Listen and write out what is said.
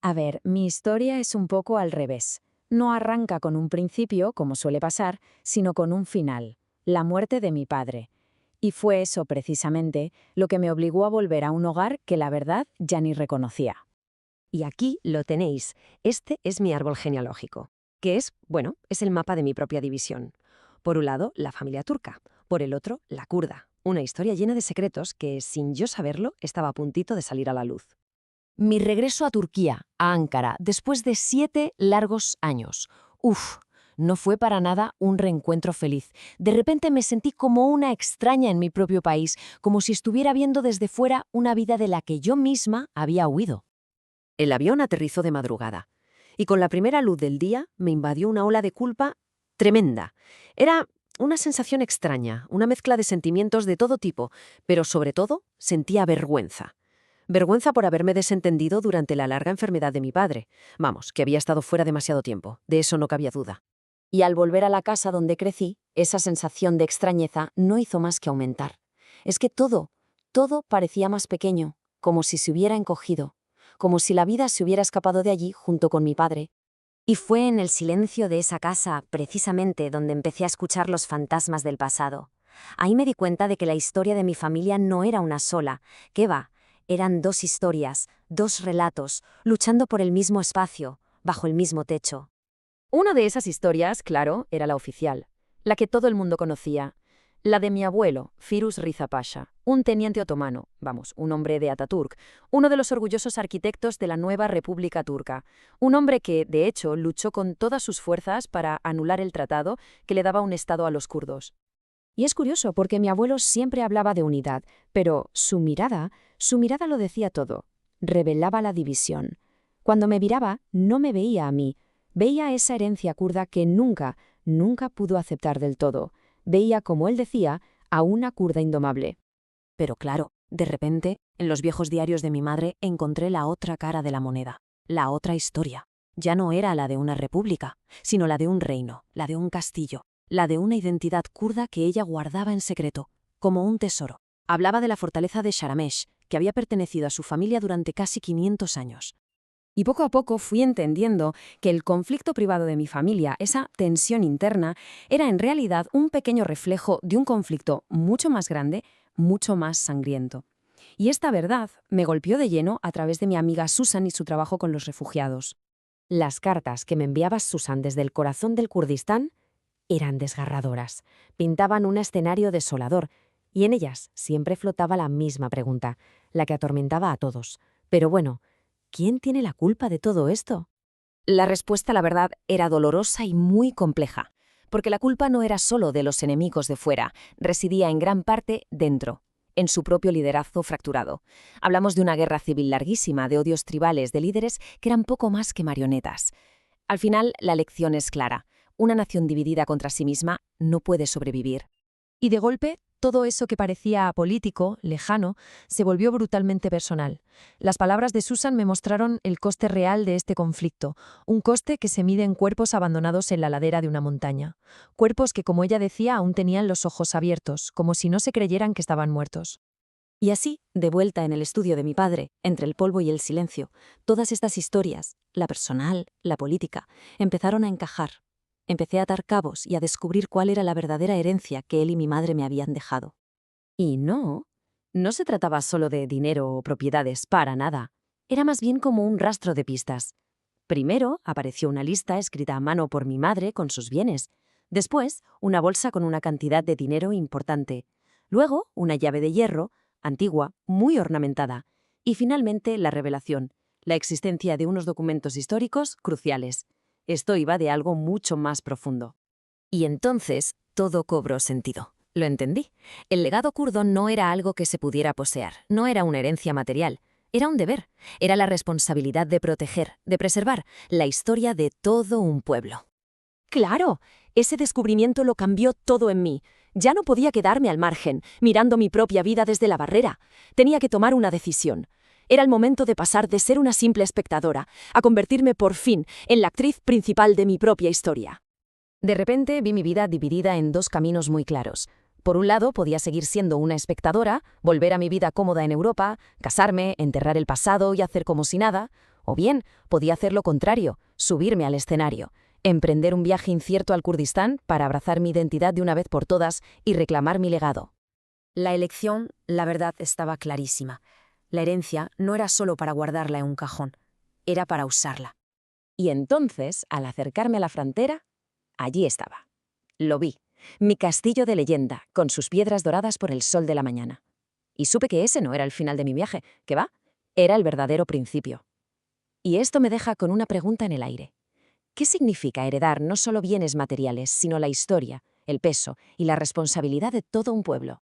A ver, mi historia es un poco al revés. No arranca con un principio, como suele pasar, sino con un final, la muerte de mi padre. Y fue eso, precisamente, lo que me obligó a volver a un hogar que la verdad ya ni reconocía. Y aquí lo tenéis. Este es mi árbol genealógico, que es, bueno, es el mapa de mi propia división. Por un lado, la familia turca. Por el otro, la kurda. Una historia llena de secretos que, sin yo saberlo, estaba a puntito de salir a la luz. Mi regreso a Turquía, a Ankara, después de 7 largos años. Uf, no fue para nada un reencuentro feliz. De repente me sentí como una extraña en mi propio país, como si estuviera viendo desde fuera una vida de la que yo misma había huido. El avión aterrizó de madrugada, y con la primera luz del día me invadió una ola de culpa tremenda. Era una sensación extraña, una mezcla de sentimientos de todo tipo, pero sobre todo sentía vergüenza. Vergüenza por haberme desentendido durante la larga enfermedad de mi padre. Vamos, que había estado fuera demasiado tiempo, de eso no cabía duda. Y al volver a la casa donde crecí, esa sensación de extrañeza no hizo más que aumentar. Es que todo parecía más pequeño, como si se hubiera encogido, como si la vida se hubiera escapado de allí junto con mi padre. Y fue en el silencio de esa casa, precisamente, donde empecé a escuchar los fantasmas del pasado. Ahí me di cuenta de que la historia de mi familia no era una sola. ¿Qué va? Eran dos historias, dos relatos, luchando por el mismo espacio, bajo el mismo techo. Una de esas historias, claro, era la oficial, la que todo el mundo conocía, la de mi abuelo, Firuz Riza Pasha, un teniente otomano, vamos, un hombre de Ataturk, uno de los orgullosos arquitectos de la nueva República Turca, un hombre que, de hecho, luchó con todas sus fuerzas para anular el tratado que le daba un estado a los kurdos. Y es curioso porque mi abuelo siempre hablaba de unidad, pero su mirada lo decía todo, revelaba la división. Cuando me miraba, no me veía a mí, veía esa herencia kurda que nunca pudo aceptar del todo. Veía, como él decía, a una kurda indomable. Pero claro, de repente, en los viejos diarios de mi madre encontré la otra cara de la moneda, la otra historia. Ya no era la de una república, sino la de un reino, la de un castillo, la de una identidad kurda que ella guardaba en secreto, como un tesoro. Hablaba de la fortaleza de Sharamesh, que había pertenecido a su familia durante casi 500 años. Y poco a poco fui entendiendo que el conflicto privado de mi familia, esa tensión interna, era en realidad un pequeño reflejo de un conflicto mucho más grande, mucho más sangriento. Y esta verdad me golpeó de lleno a través de mi amiga Susan y su trabajo con los refugiados. Las cartas que me enviaba Susan desde el corazón del Kurdistán eran desgarradoras, pintaban un escenario desolador, y en ellas siempre flotaba la misma pregunta, la que atormentaba a todos. Pero bueno, ¿quién tiene la culpa de todo esto? La respuesta, la verdad, era dolorosa y muy compleja, porque la culpa no era solo de los enemigos de fuera, residía en gran parte dentro, en su propio liderazgo fracturado. Hablamos de una guerra civil larguísima, de odios tribales, de líderes que eran poco más que marionetas. Al final, la lección es clara. Una nación dividida contra sí misma no puede sobrevivir. Y de golpe, todo eso que parecía apolítico, lejano, se volvió brutalmente personal. Las palabras de Susan me mostraron el coste real de este conflicto, un coste que se mide en cuerpos abandonados en la ladera de una montaña. Cuerpos que, como ella decía, aún tenían los ojos abiertos, como si no se creyeran que estaban muertos. Y así, de vuelta en el estudio de mi padre, entre el polvo y el silencio, todas estas historias, la personal, la política, empezaron a encajar. Empecé a atar cabos y a descubrir cuál era la verdadera herencia que él y mi madre me habían dejado. Y no se trataba solo de dinero o propiedades, para nada. Era más bien como un rastro de pistas. Primero apareció una lista escrita a mano por mi madre con sus bienes. Después, una bolsa con una cantidad de dinero importante. Luego, una llave de hierro, antigua, muy ornamentada. Y finalmente, la revelación, la existencia de unos documentos históricos cruciales. Esto iba de algo mucho más profundo. Y entonces todo cobró sentido. Lo entendí. El legado kurdo no era algo que se pudiera poseer, no era una herencia material. Era un deber. Era la responsabilidad de proteger, de preservar la historia de todo un pueblo. ¡Claro! Ese descubrimiento lo cambió todo en mí. Ya no podía quedarme al margen, mirando mi propia vida desde la barrera. Tenía que tomar una decisión. Era el momento de pasar de ser una simple espectadora a convertirme por fin en la actriz principal de mi propia historia. De repente vi mi vida dividida en dos caminos muy claros. Por un lado, podía seguir siendo una espectadora, volver a mi vida cómoda en Europa, casarme, enterrar el pasado y hacer como si nada. O bien, podía hacer lo contrario, subirme al escenario, emprender un viaje incierto al Kurdistán para abrazar mi identidad de una vez por todas y reclamar mi legado. La elección, la verdad, estaba clarísima. La herencia no era solo para guardarla en un cajón, era para usarla. Y entonces, al acercarme a la frontera, allí estaba. Lo vi, mi castillo de leyenda, con sus piedras doradas por el sol de la mañana. Y supe que ese no era el final de mi viaje, ¿qué va? Era el verdadero principio. Y esto me deja con una pregunta en el aire. ¿Qué significa heredar no solo bienes materiales, sino la historia, el peso y la responsabilidad de todo un pueblo?